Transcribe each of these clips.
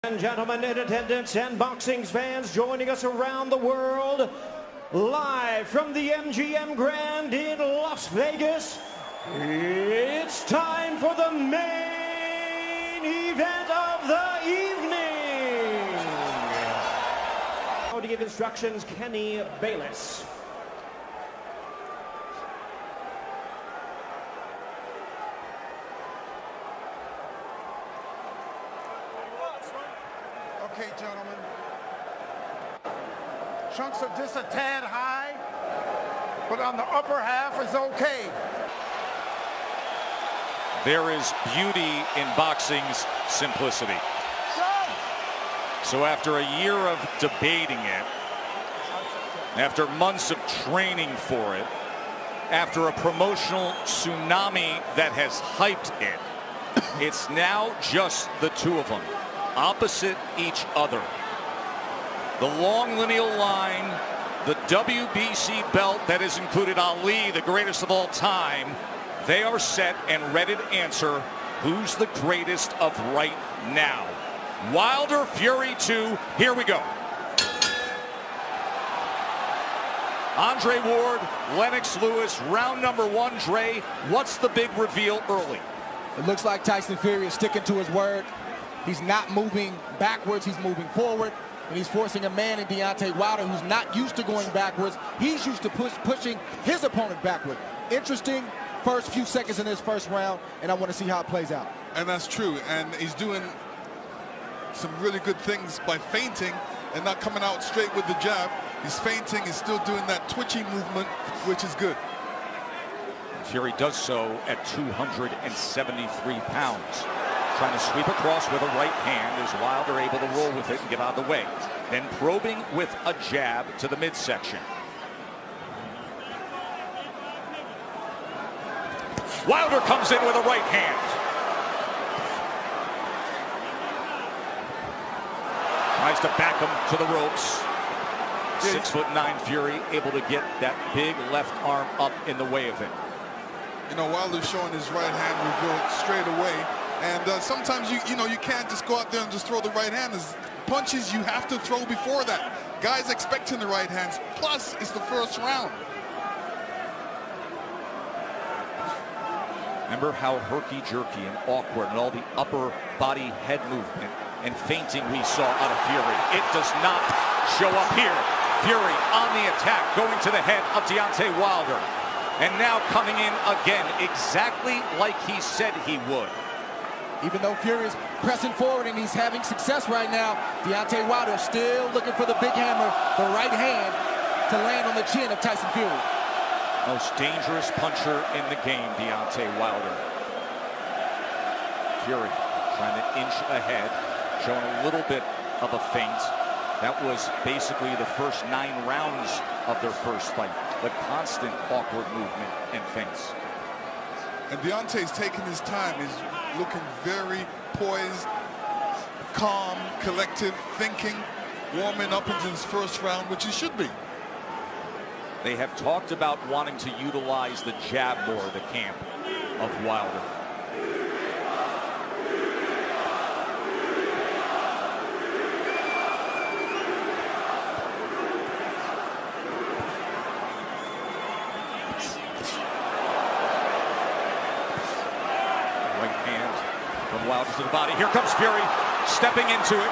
And gentlemen in attendance and boxing fans joining us around the world, live from the MGM Grand in Las Vegas, it's time for the main event of the evening. Now to give instructions, Kenny Bayless. Okay, gentlemen. Chunks are just a tad high, but on the upper half is okay. There is beauty in boxing's simplicity. So after a year of debating it, after months of training for it, after a promotional tsunami that has hyped it, it's now just the two of them, opposite each other. The long lineal line, the WBC belt that has included Ali, the greatest of all time, they are set and ready to answer who's the greatest of right now. Wilder Fury 2, here we go. Andre Ward, Lennox Lewis, round number one. Dre, what's the big reveal early? It looks like Tyson Fury is sticking to his word. He's not moving backwards, he's moving forward. And he's forcing a man in Deontay Wilder who's not used to going backwards. He's used to pushing his opponent backward. Interesting first few seconds in this first round, and I want to see how it plays out. And that's true, and he's doing some really good things by feinting and not coming out straight with the jab. He's feinting, he's still doing that twitchy movement, which is good. Fury does so at 273 pounds. Trying to sweep across with a right hand as Wilder able to roll with it and get out of the way. Then probing with a jab to the midsection. Wilder comes in with a right hand. Tries to back him to the ropes. 6'9" Fury able to get that big left arm up in the way of it. You know, Wilder's showing his right hand reveal straight away. And sometimes you can't just go out there and just throw the right hand. There's punches you have to throw before that. Guys expecting the right hands. Plus, it's the first round. Remember how herky-jerky and awkward and all the upper body head movement and feinting we saw out of Fury. It does not show up here. Fury on the attack, going to the head of Deontay Wilder. And now coming in again, exactly like he said he would. Even though Fury is pressing forward and he's having success right now, Deontay Wilder is still looking for the big hammer, the right hand, to land on the chin of Tyson Fury. Most dangerous puncher in the game, Deontay Wilder. Fury trying to inch ahead, showing a little bit of a feint. That was basically the first 9 rounds of their first fight. The constant awkward movement and feints. And Deontay's taking his time. He's looking very poised, calm, collective, thinking, warming up into his first round, which he should be. They have talked about wanting to utilize the jab more, the camp of Wilder. From Wilder to the body. Here comes Fury, stepping into it.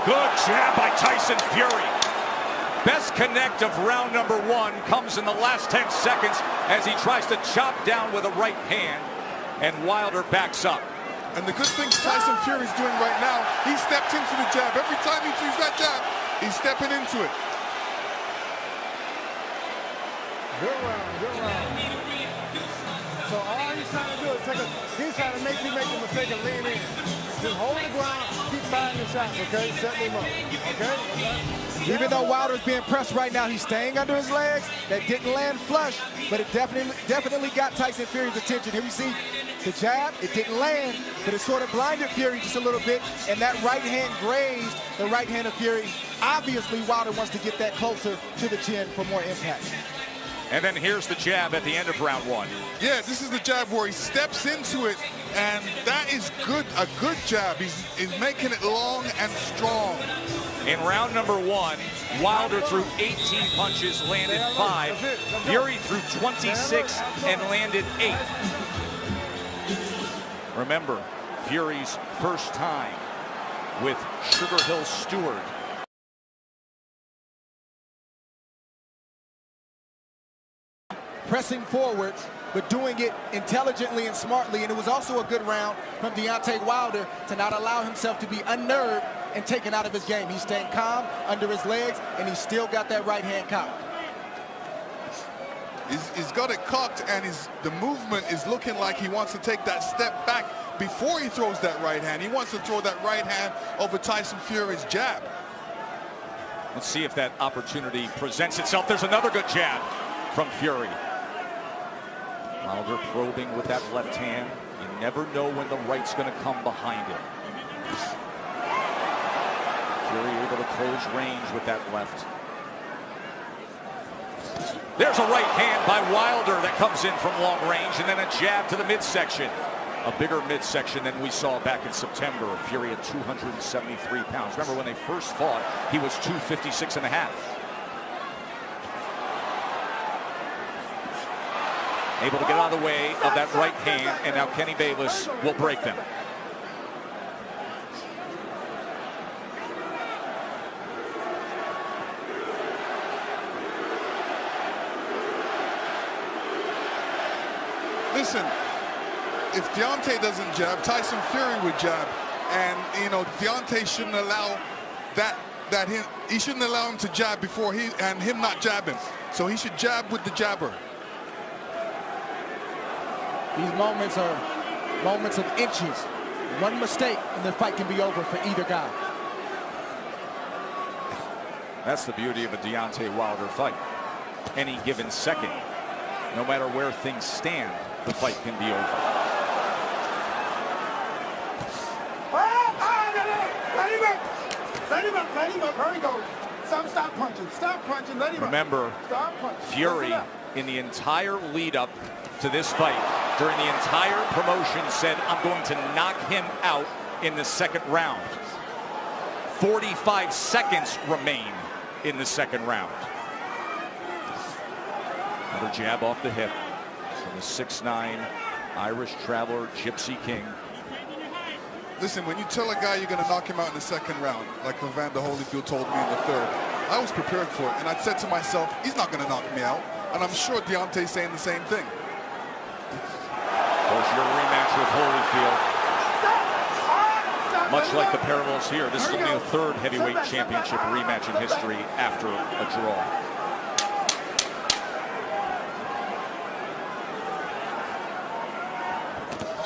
Good jab by Tyson Fury. Best connect of round number one comes in the last 10 seconds as he tries to chop down with a right hand, and Wilder backs up. And the good thing Tyson Fury's doing right now, he stepped into the jab. Every time he sees that jab, he's stepping into it. Good round, good round. So all he's trying to do is he's trying to make you make the mistake of lean in. Just hold the ground, keep firing your shots, okay? Set them up, okay? Even though Wilder's being pressed right now, he's staying under his legs. That didn't land flush, but it definitely got Tyson Fury's attention. Here we see the jab, it didn't land, but it sort of blinded Fury just a little bit, and that right hand grazed the right hand of Fury. Obviously, Wilder wants to get that closer to the chin for more impact. And then here's the jab at the end of round one. Yeah, this is the jab where he steps into it, and that is good, a good jab. He's making it long and strong. In round number one, Wilder threw 18 punches, landed 5. Fury threw 26 and landed 8. Remember, Fury's first time with Sugar Hill Stewart. Pressing forward, but doing it intelligently and smartly. And it was also a good round from Deontay Wilder to not allow himself to be unnerved and taken out of his game. He's staying calm under his legs, and he's still got that right hand cocked. He's got it cocked, and the movement is looking like he wants to take that step back before he throws that right hand. He wants to throw that right hand over Tyson Fury's jab. Let's see if that opportunity presents itself. There's another good jab from Fury. Wilder probing with that left hand. You never know when the right's going to come behind it. Fury able to close range with that left. There's a right hand by Wilder that comes in from long range, and then a jab to the midsection. A bigger midsection than we saw back in September. Fury at 273 pounds. Remember when they first fought, he was 256 and a half. Able to get out of the way of that right hand, and now Kenny Bayless will break them. Listen, if Deontay doesn't jab, Tyson Fury would jab, and you know Deontay shouldn't allow he shouldn't allow him to jab before him not jabbing. So he should jab with the jabber. These moments are moments of inches. One mistake and the fight can be over for either guy. That's the beauty of a Deontay Wilder fight. Any given second, no matter where things stand, the fight can be over. Let him up. Hurry, go. Stop punching. Let him Remember, Fury in the entire lead up to this fight, during the entire promotion, said, I'm going to knock him out in the second round. 45 seconds remain in the second round. Another jab off the hip from the 6'9" Irish traveler, Gypsy King. Listen, when you tell a guy you're going to knock him out in the second round, like Evander Holyfield told me in the third, I was prepared for it, and I said to myself, he's not going to knock me out. And I'm sure Deontay's saying the same thing. Of course, your rematch with Holyfield, much like the parallels here, this is only the third heavyweight championship rematch in history after a draw.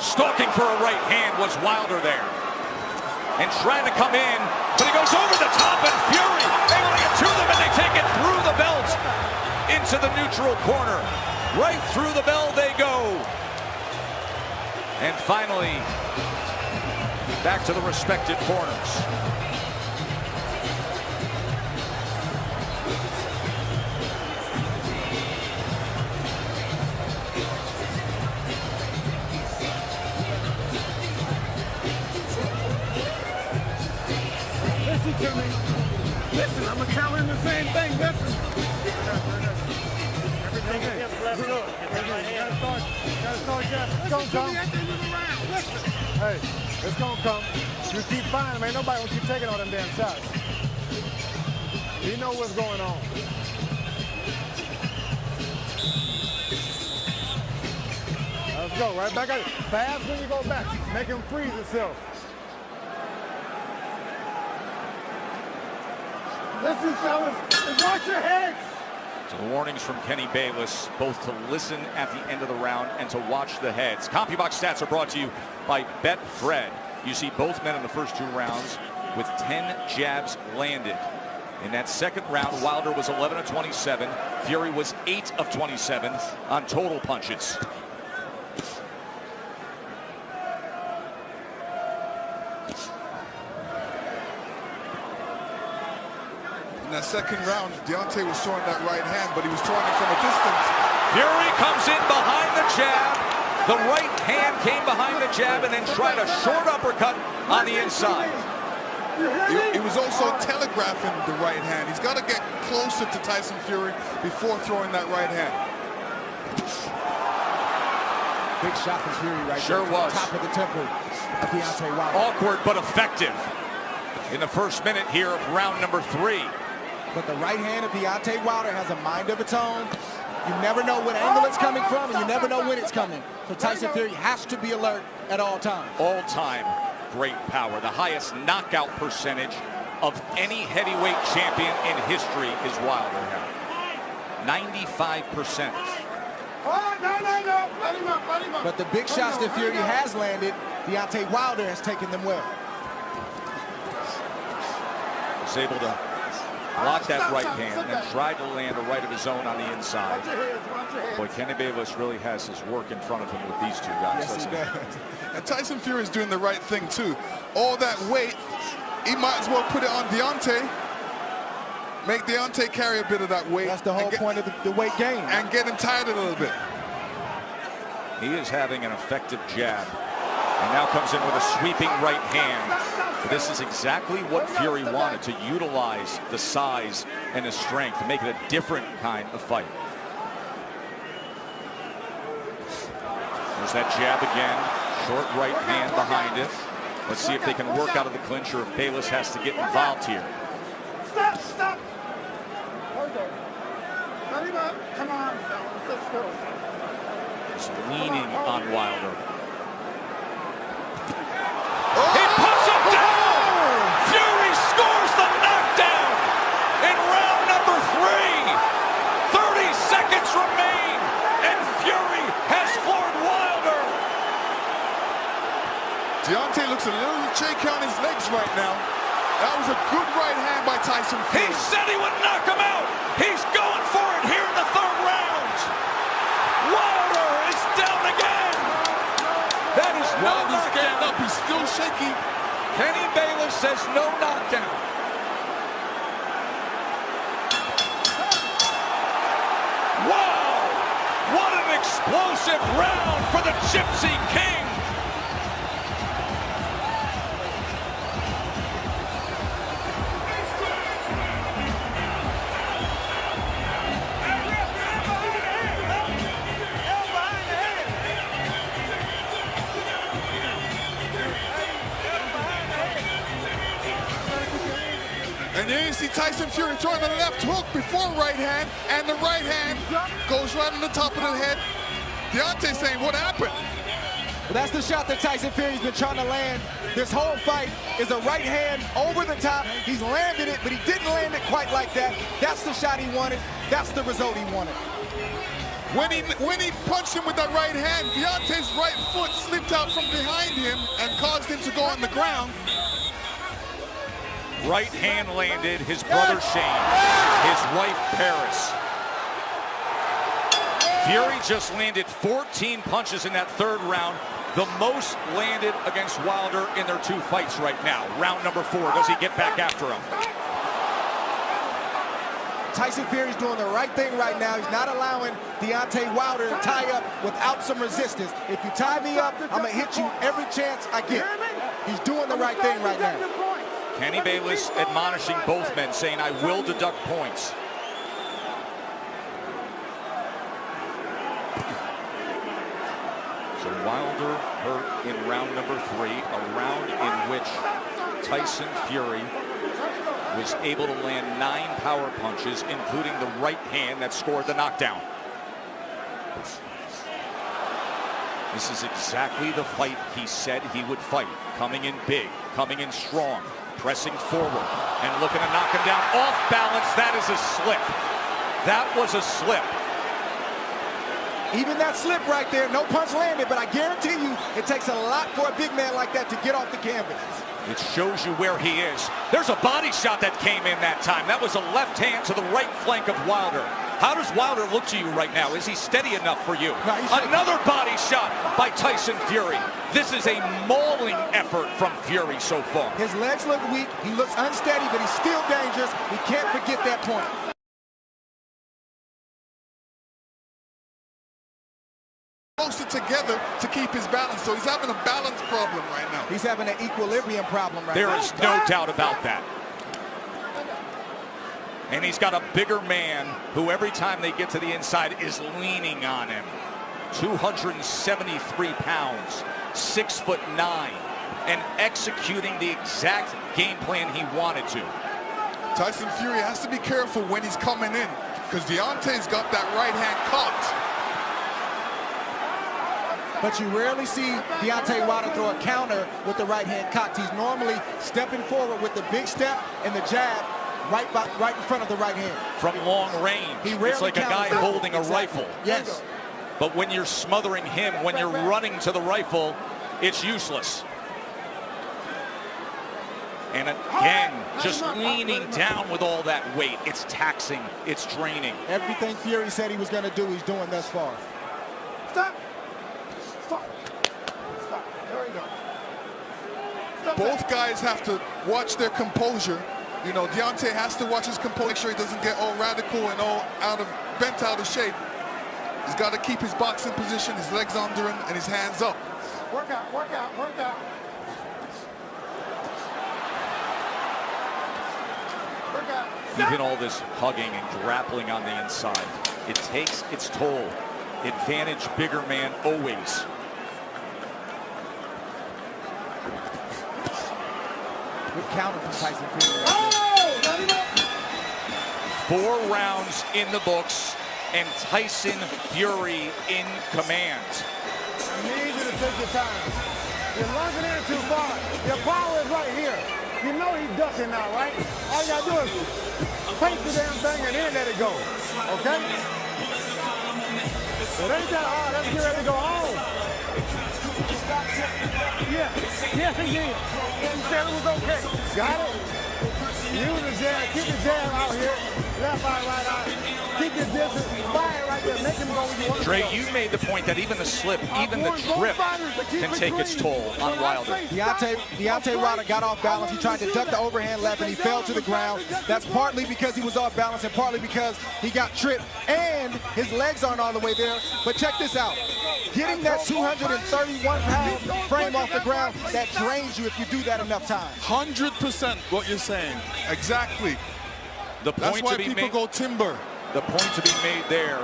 Stalking for a right hand was Wilder there. And trying to come in, but he goes over the top, and Fury able to get to them, and they take it through the belt into the neutral corner. Right through the bell they go. And finally, back to the respective corners. Listen to me. Listen, I'm going to tell him the same thing. Listen. Everything is left hook. Gotta start jabbing. It's going to come. Hey, it's going to come. You keep finding him. Ain't nobody going to keep taking all them damn shots. You know what's going on. Let's go. Right back at it. Fast when you go back. Make him freeze himself. Listen, fellas, watch your heads. So the warnings from Kenny Bayless, both to listen at the end of the round and to watch the heads. CompuBox stats are brought to you by Betfred. You see both men in the first 2 rounds with 10 jabs landed. In that second round, Wilder was 11 of 27. Fury was 8 of 27 on total punches. that second round, Deontay was throwing that right hand, but he was throwing it from a distance. Fury comes in behind the jab. The right hand came behind the jab and then tried a short uppercut on the inside. He was also telegraphing the right hand. He's got to get closer to Tyson Fury before throwing that right hand. Big shot from Fury right Sure there. was. Top of the temple of Deontay Wilder. Awkward but effective in the first minute here of round number 3. But the right hand of Deontay Wilder has a mind of its own. You never know what angle it's coming from, and you never know when it's coming. So Tyson Fury has to be alert at all times. All-time great power. The highest knockout percentage of any heavyweight champion in history is Wilder now. 95%. But the big shots that Fury has landed, Deontay Wilder has taken them well. Was able to block that right hand and tried to land a right of his own on the inside. Boy, Kenny Bayless really has his work in front of him with these two guys. Yes, he does. And Tyson Fury is doing the right thing too. All that weight, he might as well put it on Deontay. Make Deontay carry a bit of that weight. That's the whole point of the weight gain. And get him tired a little bit. He is having an effective jab. And now comes in with a sweeping right hand. This is exactly what Fury wanted, to utilize the size and the strength to make it a different kind of fight. There's that jab again. Short right hand behind it. Let's see if they can work out of the clinch or if Bayless has to get involved here. Stop. Come on, let's go. Just leaning on Wilder. He puts him down! Fury scores the knockdown in round number 3. 30 seconds remain, and Fury has floored Wilder. Deontay looks a little shaky on his legs right now. That was a good right hand by Tyson Fury. He said he would knock him out. He's going for it here in the 3rd round. Wilder is down again. That is no While he's getting knockdown. up, he's still shaky. Kenny Bayless says no knockdown. Wow! What an explosive round for the Gypsy King. And there you see Tyson Fury throwing the left hook before right hand, and the right hand goes right on the top of the head. Deontay saying, what happened? Well, that's the shot that Tyson Fury's been trying to land. This whole fight is a right hand over the top. He's landed it, but he didn't land it quite like that. That's the shot he wanted. That's the result he wanted. When he punched him with that right hand, Deontay's right foot slipped out from behind him and caused him to go on the ground. Right hand landed, his brother Shane, his wife Paris. Fury just landed 14 punches in that 3rd round, the most landed against Wilder in their 2 fights right now. Round number 4, does he get back after him? Tyson Fury's doing the right thing right now. He's not allowing Deontay Wilder to tie up without some resistance. If you tie me up, I'm going to hit you every chance I get. He's doing the right thing right now. Kenny Bayless admonishing both men, saying, I will deduct points. So Wilder hurt in round number 3, a round in which Tyson Fury was able to land 9 power punches, including the right hand that scored the knockdown. This is exactly the fight he said he would fight. Coming in big, coming in strong, pressing forward, and looking to knock him down off balance. That is a slip. That was a slip. Even that slip right there, no punch landed, but I guarantee you it takes a lot for a big man like that to get off the canvas. It shows you where he is. There's a body shot that came in that time. That was a left hand to the right flank of Wilder. How does Wilder look to you right now? Is he steady enough for you? No, Another body shot by Tyson Fury. This is a mauling effort from Fury so far. His legs look weak. He looks unsteady, but he's still dangerous. We can't forget that point. Closer together to keep his balance, so he's having a balance problem right now. He's having an equilibrium problem right now. There is no doubt about that. And he's got a bigger man who every time they get to the inside is leaning on him. 273 pounds, 6'9", and executing the exact game plan he wanted to. Tyson Fury has to be careful when he's coming in, because Deontay's got that right hand caught. But you rarely see Deontay Wilder throw a counter with the right hand cocked. He's normally stepping forward with the big step and the jab right in front of the right hand. From long range, it's like a guy holding a rifle. Yes. But when you're smothering him, when you're running to the rifle, it's useless. And again, just leaning down with all that weight. It's taxing, it's draining. Everything Fury said he was going to do, he's doing thus far. Stop. Stop. Stop. There we go. Stop. Both guys have to watch their composure. You know, Deontay has to watch his composure, make sure he doesn't get all radical and all bent out of shape. He's got to keep his boxing position, his legs under him, and his hands up. Work out, work out, work out. Work out. Even all this hugging and grappling on the inside, it takes its toll. Advantage bigger man always. Good counter from Tyson Fury. 4 rounds in the books, and Tyson Fury in command. I need you to take your time. You're lunging in too far. Your power is right here. You know he's ducking now, right? All you gotta do is paint the damn thing and then let it go. Okay? It ain't that hard. Let's get ready to go home. Yeah. Yeah, yeah. You said it was okay. Got it? Use the jab. Keep the jab out here. Left eye, right eye. Keep your distance. Fire right there. Make him go where you want him to go. Dre, you made the point that even the slip, even the trip can take its toll on Wilder. Deontay Wilder got off balance. He tried to duck the overhand left and he fell to the ground. That's partly because he was off balance and partly because he got tripped and his legs aren't all the way there. But check this out. Getting that 231-pound frame off the ground, that drains you if you do that enough times. 100% what you're saying. Exactly. The point That's why to be people made, go timber. The point to be made there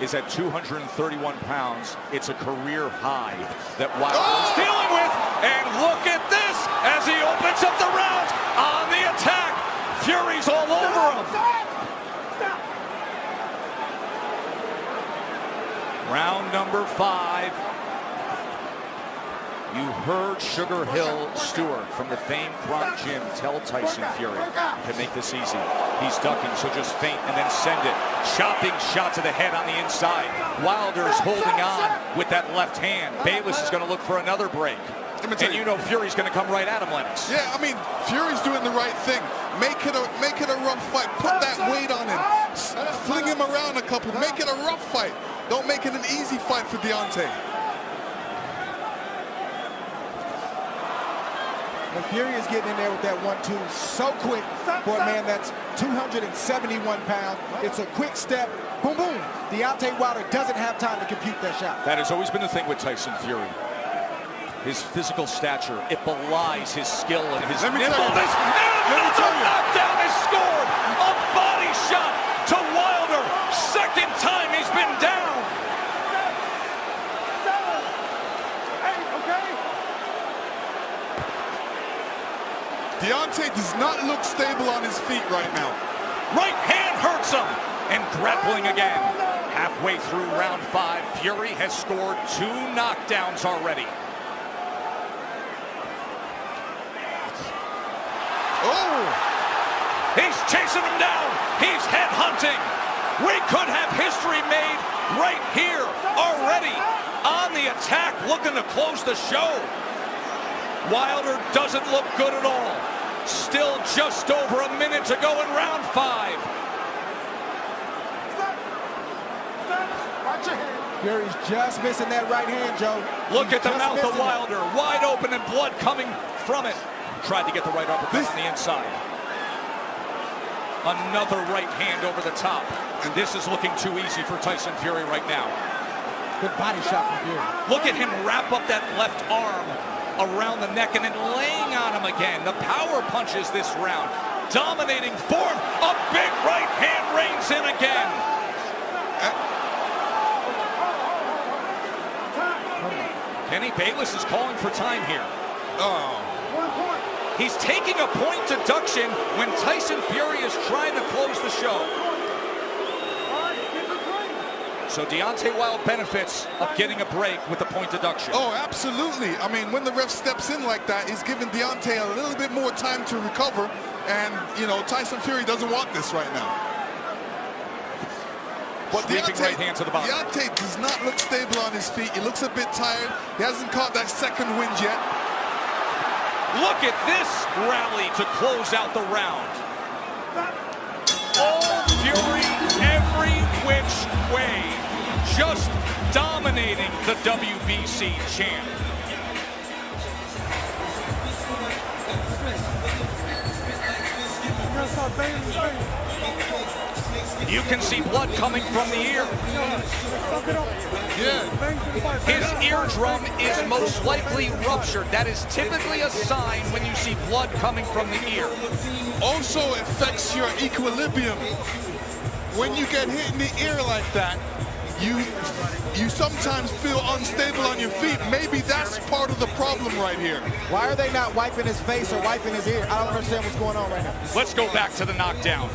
is at 231 pounds, it's a career high that Wilder is dealing with. And look at this as he opens up the round on the attack. Fury's all over him. Round number 5. You heard Sugar Hill Stewart from the famed Bronx Gym tell Tyson Fury to make this easy. He's ducking, so just feint and then send it. Chopping shot to the head on the inside. Wilder's holding on with that left hand. Bayless is going to look for another break. And you know Fury's going to come right at him, Lennox. Yeah, I mean, Fury's doing the right thing. Make it a rough fight. Put that weight on him. Fling him around a couple. Make it a rough fight. Don't make it an easy fight for Deontay. And Fury is getting in there with that 1-2 so quick for a man that's 271 pounds. It's a quick step. Boom, boom. Deontay Wilder doesn't have time to compute that shot. That has always been the thing with Tyson Fury. His physical stature, it belies his skill and his nimbleness. Another knockdown is scored. A body shot to Wilder. Second time he's been down. Deontay does not look stable on his feet right now. Right hand hurts him. And grappling again. Halfway through round 5, Fury has scored 2 knockdowns already. Oh! He's chasing him down. He's head hunting. We could have history made right here already. On the attack, looking to close the show. Wilder doesn't look good at all. Still just over a minute to go in round 5. Fury's just missing that right hand, Joe. Look at the mouth of Wilder, wide open and blood coming from it. Tried to get the right uppercut on the inside. Another right hand over the top. And this is looking too easy for Tyson Fury right now. Good body shot from Fury. Look at him wrap up that left arm around the neck and then laying on him again. The power punches this round. Dominating form. A big right hand reigns in again. Kenny Bayless is calling for time here. Oh. He's taking a point deduction when Tyson Fury is trying to close the show. So Deontay Wilder benefits of getting a break with the point deduction. Oh, absolutely. I mean, when the ref steps in like that, he's giving Deontay a little bit more time to recover. And, you know, Tyson Fury doesn't want this right now. But Deontay, right hand to the body. Deontay does not look stable on his feet. He looks a bit tired. He hasn't caught that second wind yet. Look at this rally to close out the round. All Fury, every which way, just dominating the WBC champ. You can see blood coming from the ear. His eardrum is most likely ruptured. That is typically a sign when you see blood coming from the ear. Also affects your equilibrium. When you get hit in the ear like that, you sometimes feel unstable on your feet. Maybe that's part of the problem right here. Why are they not wiping his face or wiping his ear? I don't understand what's going on right now. Let's go back to the knockdown.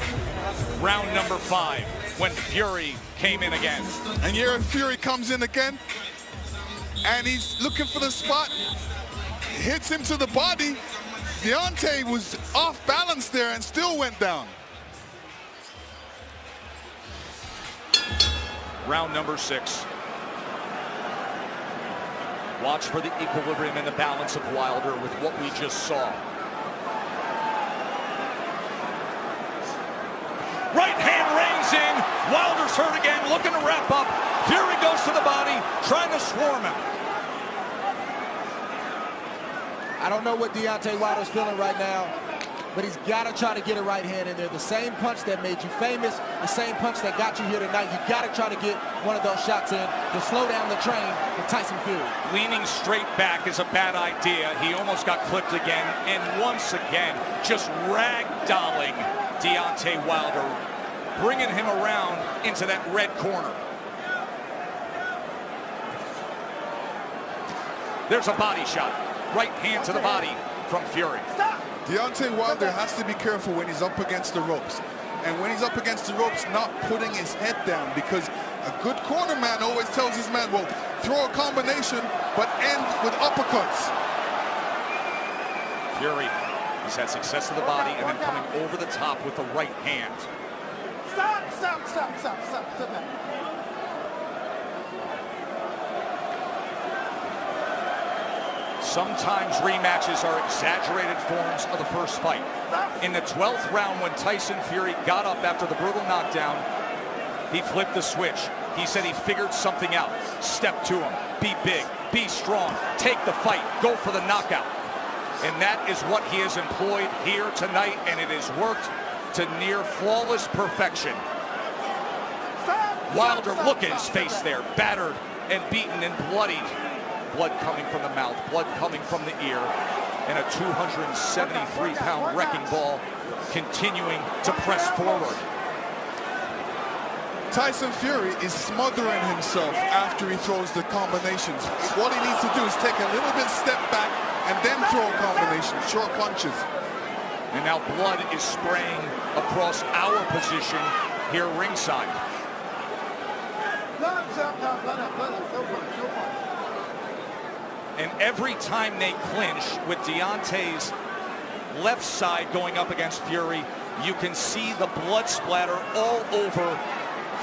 Round number 5, when Fury came in again. And here Fury comes in again, and he's looking for the spot. Hits him to the body. Deontay was off balance there and still went down. Round number 6. Watch for the equilibrium and the balance of Wilder with what we just saw. Right hand reins in. Wilder's hurt again, looking to wrap up. Fury goes to the body, trying to swarm him. I don't know what Deontay Wilder's feeling right now, but he's got to try to get a right hand in there. The same punch that made you famous, the same punch that got you here tonight. You got to try to get one of those shots in to slow down the train with Tyson Fury. Leaning straight back is a bad idea. He almost got clipped again, and once again, just ragdolling Deontay Wilder, bringing him around into that red corner. There's a body shot. Right hand to the body from Fury. Deontay Wilder has to be careful when he's up against the ropes. And when he's up against the ropes, not putting his head down, because a good corner man always tells his man, well, throw a combination, but end with uppercuts. Fury has had success to the body and then coming over the top with the right hand. Stop that. Sometimes rematches are exaggerated forms of the first fight. In the 12th round, when Tyson Fury got up after the brutal knockdown, he flipped the switch. He said he figured something out. Step to him. Be big. Be strong. Take the fight. Go for the knockout. And that is what he has employed here tonight, and it has worked to near flawless perfection. Wilder, look at his face there, battered and beaten and bloodied. Blood coming from the mouth, blood coming from the ear, and a 273-pound wrecking ball continuing to press forward. Tyson Fury is smothering himself after he throws the combinations. What he needs to do is take a little bit step back and then throw a combination, short punches. And now blood is spraying across our position here ringside. And every time they clinch with Deontay's left side going up against Fury, you can see the blood splatter all over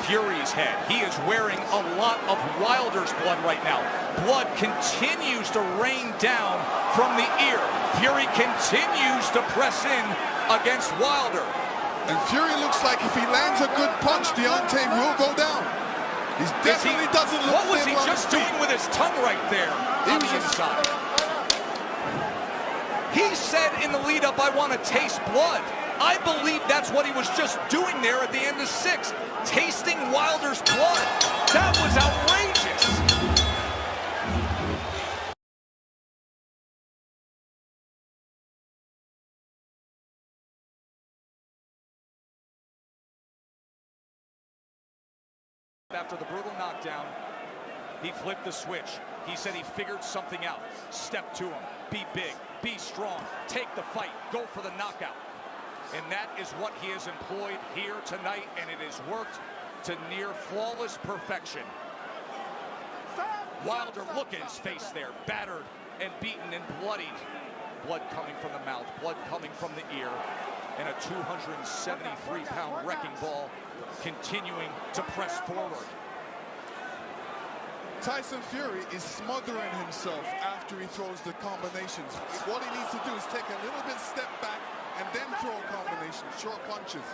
Fury's head. He is wearing a lot of Wilder's blood right now. Blood continues to rain down from the ear. Fury continues to press in against Wilder. And Fury looks like if he lands a good punch, Deontay will go down. He definitely doesn't look. What was he just doing with his tongue right there on the inside? He said in the lead-up, I want to taste blood. I believe that's what he was just doing there at the end of 6, tasting Wilder's blood. That was outrageous. After the brutal knockdown, he flipped the switch. He said he figured something out. Step to him. Be big. Be strong. Take the fight. Go for the knockout. And that is what he has employed here tonight, and it has worked to near flawless perfection. Wilder, look at his face there. Battered and beaten and bloodied. Blood coming from the mouth. Blood coming from the ear. And a 273-pound wrecking ball continuing to press forward. Tyson Fury is smothering himself after he throws the combinations. What he needs to do is take a little bit step back and then throw a combination, short punches.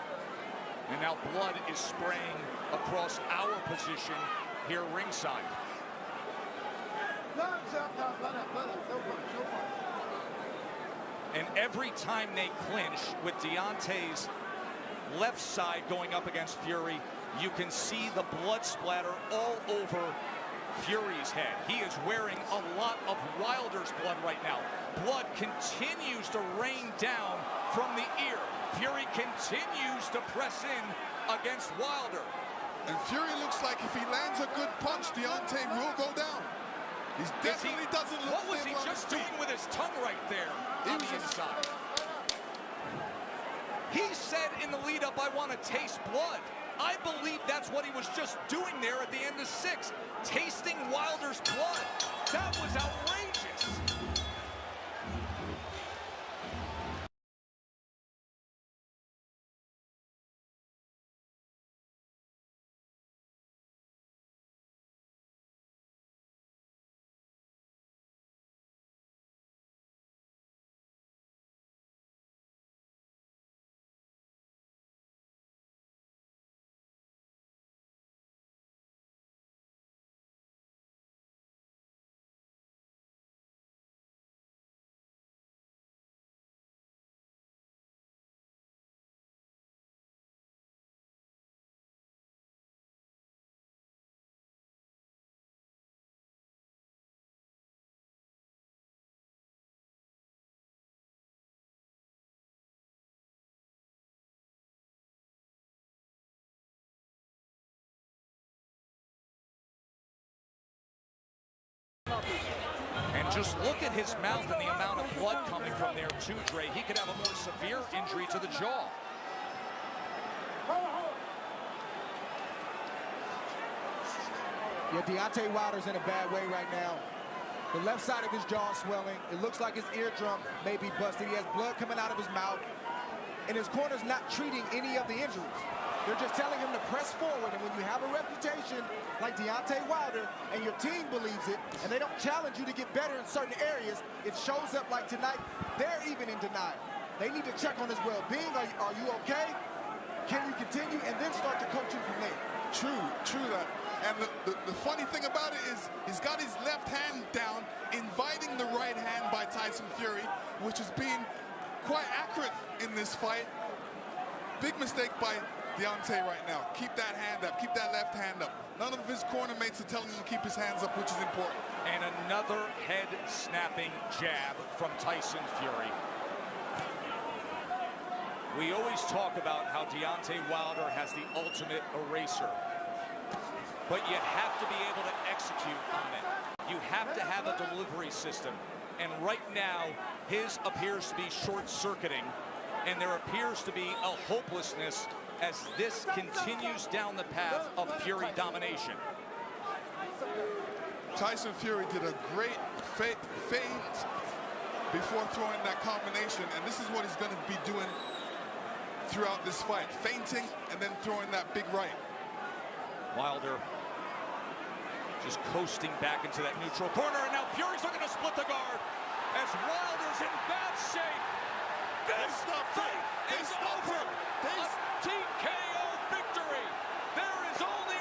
And now blood is spraying across our position here ringside. And every time they clinch with Deontay's left side going up against Fury, you can see the blood splatter all over Fury's head. He is wearing a lot of Wilder's blood right now. Blood continues to rain down from the ear. Fury continues to press in against Wilder. And Fury looks like if he lands a good punch, Deontay will go down. He definitely doesn't look. What was he just doing with his tongue right there on the inside? He said in the lead-up, I want to taste blood. I believe that's what he was just doing there at the end of 6, tasting Wilder's blood. That was outrageous. And just look at his mouth and the amount of blood coming from there too, Dre. He could have a more severe injury to the jaw. Yeah, Deontay Wilder's in a bad way right now. The left side of his jaw is swelling. It looks like his eardrum may be busted. He has blood coming out of his mouth. And his corner's not treating any of the injuries. They're just telling him to press forward. And when you have a reputation like Deontay Wilder and your team believes it, and they don't challenge you to get better in certain areas, it shows up like tonight. They're even in denial. They need to check on his well-being. Are you okay? Can you continue? And then start to coach him from there. True that. And the funny thing about it is he's got his left hand down, inviting the right hand by Tyson Fury, which has been quite accurate in this fight. Big mistake by Deontay right now. Keep that hand up. Keep that left hand up. None of his corner mates are telling him to keep his hands up, which is important. And another head-snapping jab from Tyson Fury. We always talk about how Deontay Wilder has the ultimate eraser. But you have to be able to execute on it. You have to have a delivery system. And right now, his appears to be short-circuiting. And there appears to be a hopelessness as this continues down the path of Fury domination. Tyson Fury did a great feint before throwing that combination, and this is what he's going to be doing throughout this fight. Feinting and then throwing that big right. Wilder just coasting back into that neutral corner, and now Fury's looking to split the guard as Wilder's in bad shape. This fight is over. A TKO victory. There is only